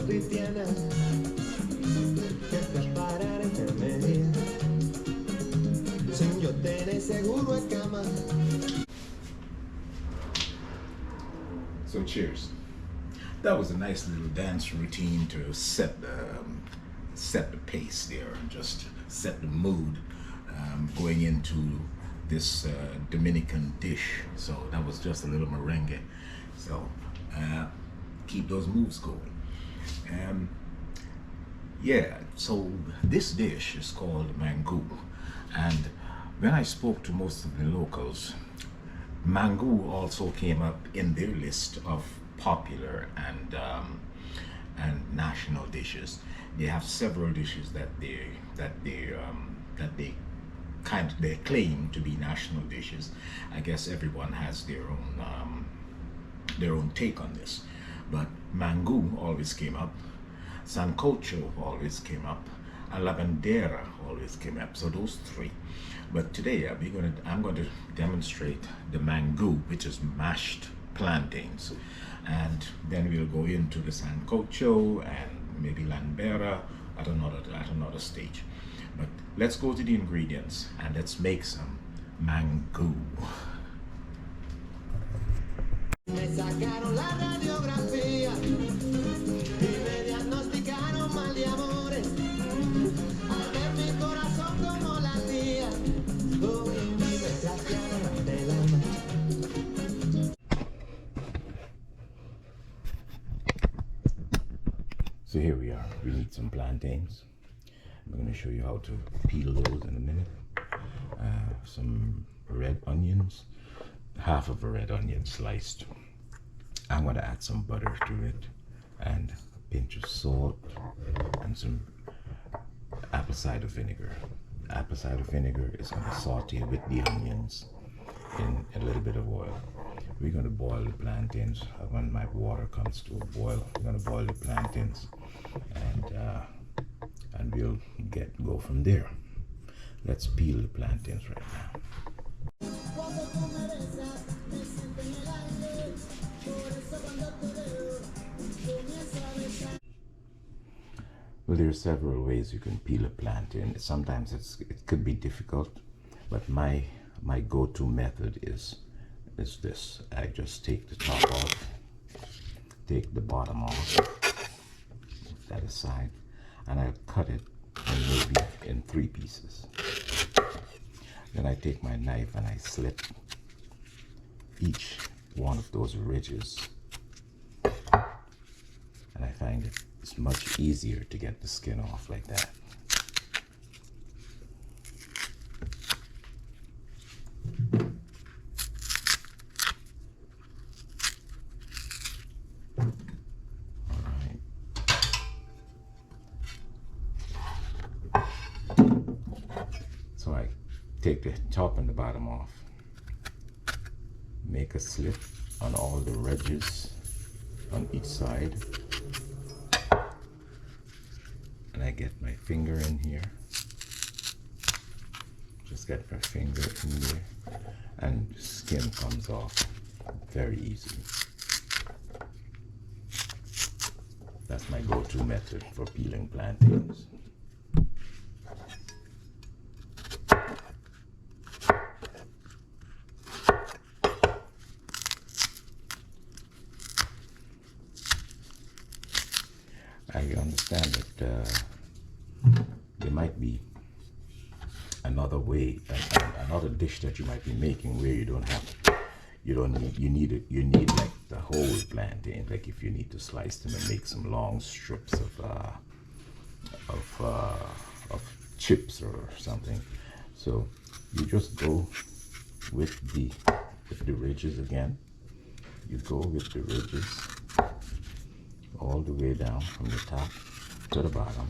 cristiana que preparar enfermería sin yo tener seguro de cama. So cheers. That was a nice little dance routine to set the pace there and just set the mood going into this Dominican dish. So that was just a little merengue. So keep those moves going. Yeah, so this dish is called Mangu, and when I spoke to most of the locals, Mangu also came up in their list of popular and national dishes. They have several dishes that they claim to be national dishes. I guess everyone has their own take on this, but Mangu always came up, Sancocho always came up, and La Bandera always came up. So those three. But today I'm going to demonstrate the Mangu, which is mashed plantains, and then we'll go into the Sancocho and maybe Lambera at another stage. But let's go to the ingredients and let's make some Mangu. Me sacaron la radiografía y me diagnosticaron mal de amores. Al ver mi corazón como latía, hoy mi desgraciada del alma. So here we are. We need some plantains. I'm going to show you how to peel those in a minute. Some red onions, half of a red onion sliced. I'm going to add some butter to it and a pinch of salt and some apple cider vinegar. Apple cider vinegar is going to saute with the onions in a little bit of oil. We're going to boil the plantains. When my water comes to a boil, we're going to boil the plantains, and we'll go from there. Let's peel the plantains right now. Well, there are several ways you can peel a plantain. Sometimes it could be difficult, but my go-to method is this. I just take the top off, take the bottom off, move that aside, and I cut it maybe in 3 pieces. Then I take my knife and I slit each one of those ridges, and I find it's much easier to get the skin off like that. So I take the top and the bottom off, make a slit on all the ridges on each side, and I get my finger in here, just get my finger in there, and skin comes off very easily. That's my go-to method for peeling plantains. I understand that there might be another way, another dish that you might be making where you need like the whole plantain. Like if you need to slice them and make some long strips of chips or something. So you just go with the ridges again. You go with the ridges all the way down from the top to the bottom,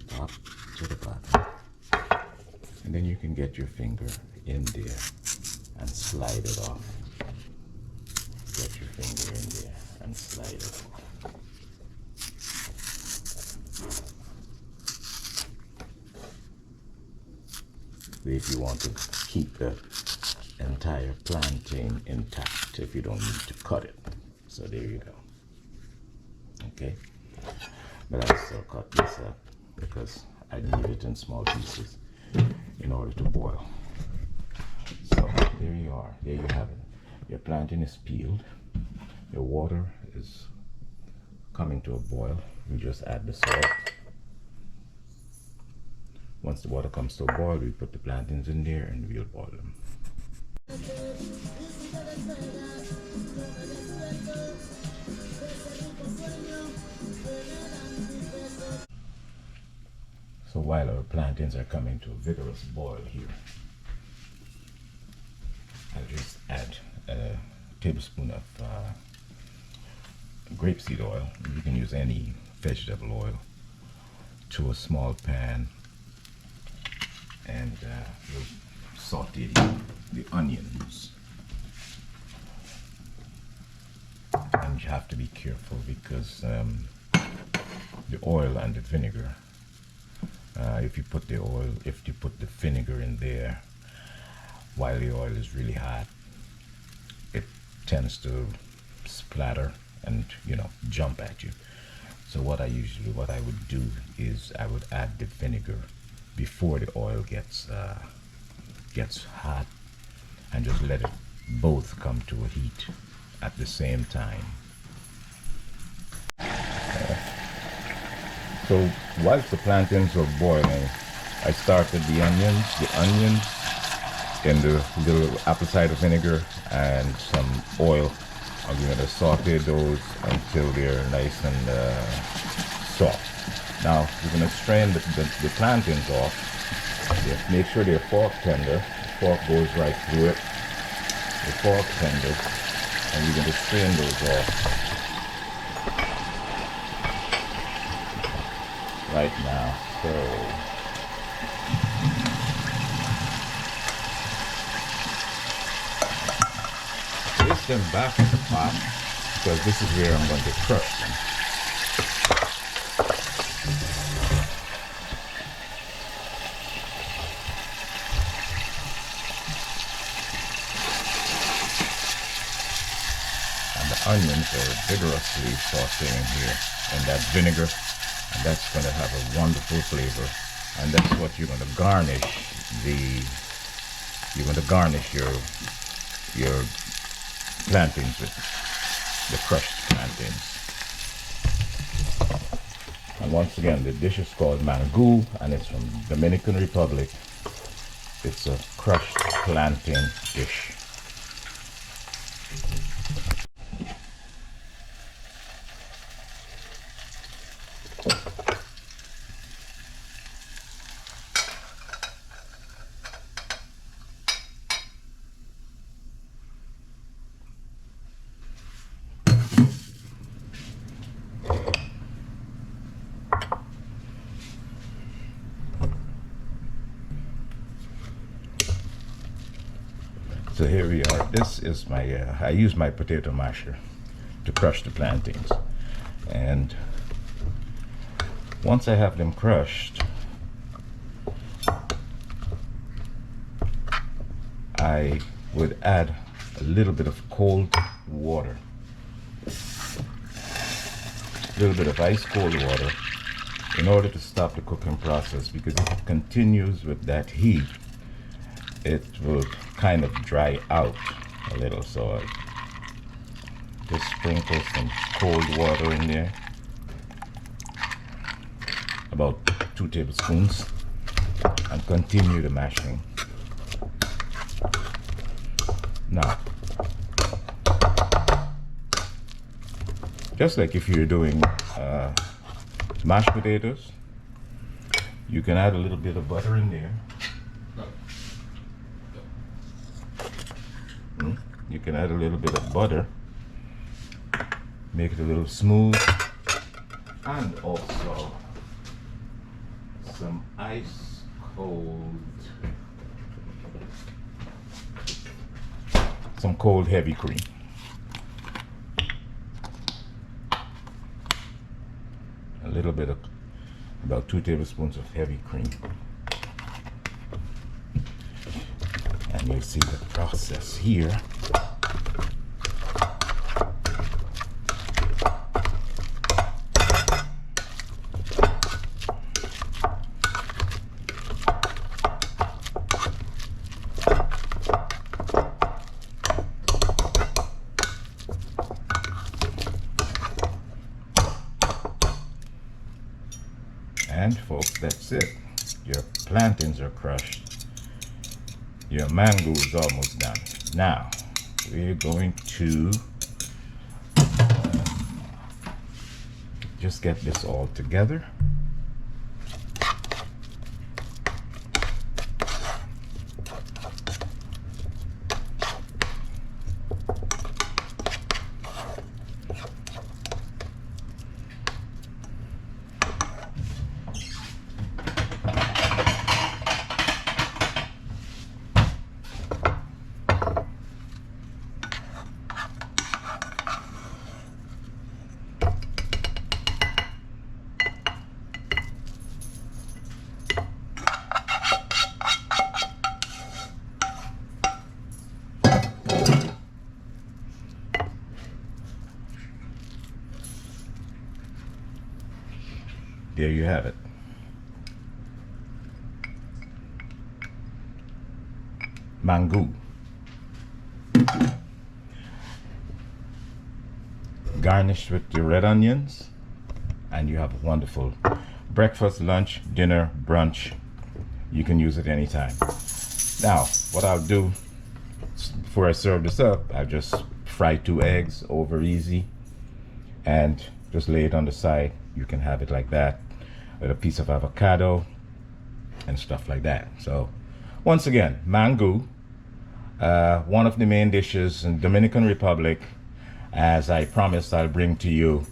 top to the bottom, and then you can get your finger in there and slide it off. Get your finger in there and slide it off. If you want to keep the entire plantain intact, if you don't need to cut it. So there you go. okay? But I still cut this up because I need it in small pieces in order to boil. So there you are. There you have it. Your plantain is peeled. Your water is coming to a boil. We just add the salt. Once the water comes to a boil, we put the plantains in there and we'll boil them. So while our plantains are coming to a vigorous boil here, I'll just add a tablespoon of grapeseed oil. You can use any vegetable oil to a small pan, and we'll saute the onions. And you have to be careful because the oil and the vinegar, if you put the vinegar in there while the oil is really hot, it tends to splatter and jump at you. So what I would do is I would add the vinegar before the oil gets hot, and just let it both come to a heat at the same time. So whilst the plantains were boiling, I started the onions in the little apple cider vinegar and some oil. I'm going to saute those until they're nice and soft. Now we're going to strain the plantains off. Make sure they're fork tender. The fork goes right through it. The fork tender, and we're going to strain those off right now. So place them back in the pot because this is where I'm going to crush them. And the onions are vigorously sauteing here in that vinegar, and that's going to have a wonderful flavor. And that's what you're going to garnish your plantains with, the crushed plantains. And once again, the dish is called Mangu, and it's from Dominican Republic. It's a crushed plantain dish. So here we are. This is my, I use my potato masher to crush the plantains. And once I have them crushed, I would add a little bit of cold water. A little bit of ice cold water in order to stop the cooking process, because if it continues with that heat, it will kind of dry out a little. So I just sprinkle some cold water in there, about 2 tablespoons, and continue the mashing. Now, just like if you're doing mashed potatoes, you can add a little bit of butter in there. You can add a little bit of butter, make it a little smooth, and also some ice cold, some cold heavy cream. A little bit of, about 2 tablespoons of heavy cream. And you'll see the process here. That's it. Your plantains are crushed. Your mango is almost done. Now, we're going to just get this all together. There you have it. Mangu. Garnished with the red onions, and you have a wonderful breakfast, lunch, dinner, brunch. You can use it anytime. Now, what I'll do before I serve this up, I just fry 2 eggs over easy and just lay it on the side. You can have it like that with a piece of avocado and stuff like that. So once again, mango, one of the main dishes in Dominican Republic. As I promised, I'll bring to you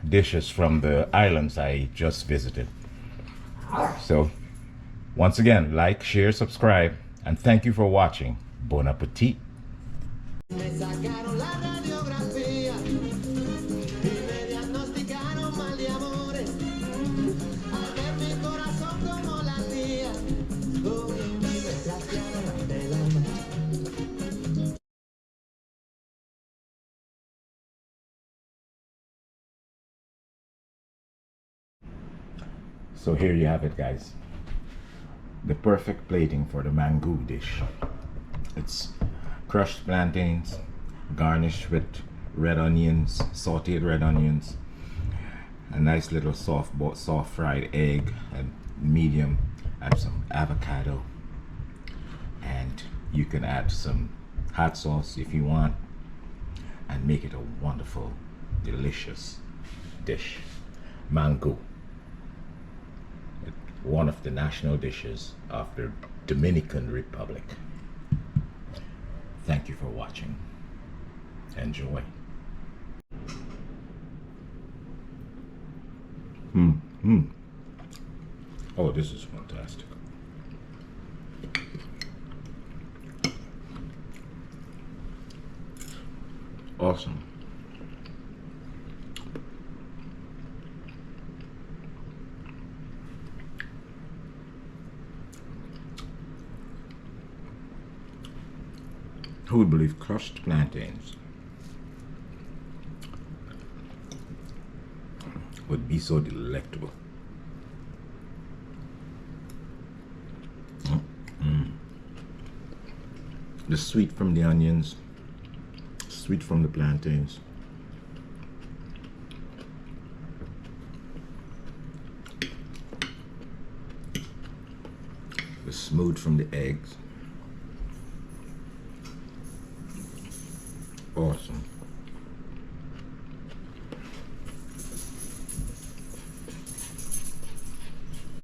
dishes from the islands I just visited. So once again, like, share, subscribe, and thank you for watching. Bon appetit. Me sacaron la radiografía y me diagnosticaron mal de amores. Al ver mi corazón como latía, y me trajeron del alma. So here you have it, guys. The perfect plating for the mango dish. It's crushed plantains, garnished with red onions, sauteed red onions, a nice little soft fried egg, and medium, add some avocado, and you can add some hot sauce if you want, and make it a wonderful, delicious dish. Mango, one of the national dishes of the Dominican Republic. Thank you for watching. Enjoy. Oh, this is fantastic. Awesome. Who would believe crushed plantains would be so delectable? The sweet from the onions, sweet from the plantains, the smooth from the eggs. Awesome.